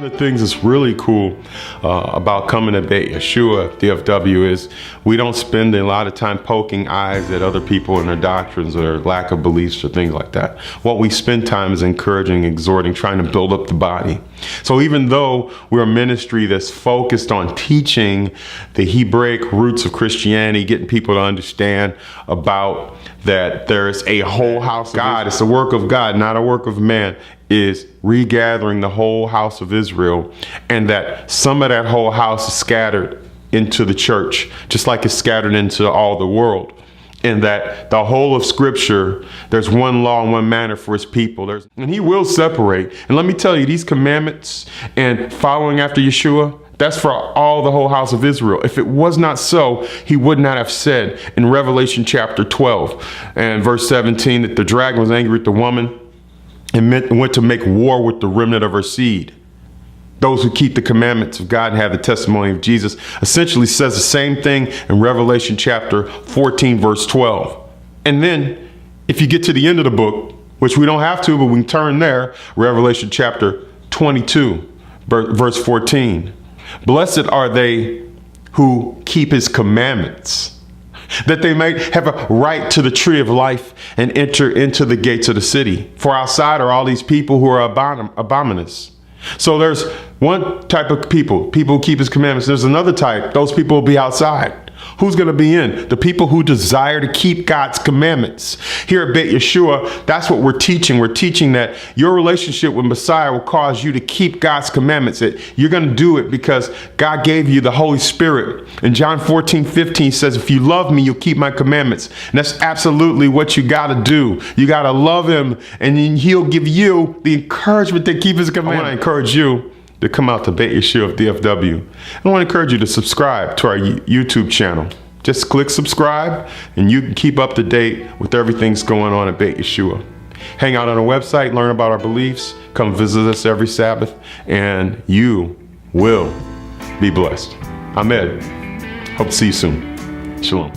One of the things that's really cool about coming to Beit Yeshua, DFW, is we don't spend a lot of time poking eyes at other people and their doctrines or lack of beliefs or things like that. What we spend time is encouraging, exhorting, trying to build up the body. So even though we're a ministry that's focused on teaching the Hebraic roots of Christianity, getting people to understand about that there's a whole house of God, it's a work of God, not a work of man, is regathering the whole house of Israel, and that some of that whole house is scattered into the church, just like it's scattered into all the world. And that the whole of Scripture, there's one law and one manner for his people. And he will separate. And let me tell you, these commandments and following after Yeshua, that's for all the whole house of Israel. If it was not so, he would not have said in Revelation chapter 12 and verse 17 that the dragon was angry with the woman and went to make war with the remnant of her seed. Those who keep the commandments of God and have the testimony of Jesus essentially says the same thing in Revelation chapter 14, verse 12. And then if you get to the end of the book, which we don't have to, but we can turn there, Revelation chapter 22, verse 14. Blessed are they who keep his commandments, that they may have a right to the tree of life and enter into the gates of the city. For outside are all these people who are abominous. So there's one type of people who keep his commandments. There's another type, those people will be outside. Who's going to be in? The people who desire to keep God's commandments. Here at Beit Yeshua, that's what we're teaching. We're teaching that your relationship with Messiah will cause you to keep God's commandments. You're going to do it because God gave you the Holy Spirit. And John 14:15 says, if you love me, you'll keep my commandments. And that's absolutely what you got to do. You got to love him, and then he'll give you the encouragement to keep his commandments. I want to encourage you to come out to Beit Yeshua of DFW. I want to encourage you to subscribe to our YouTube channel. Just click subscribe and you can keep up to date with everything that's going on at Beit Yeshua. Hang out on our website, learn about our beliefs, come visit us every Sabbath, and you will be blessed. I'm Ed. Hope to see you soon. Shalom.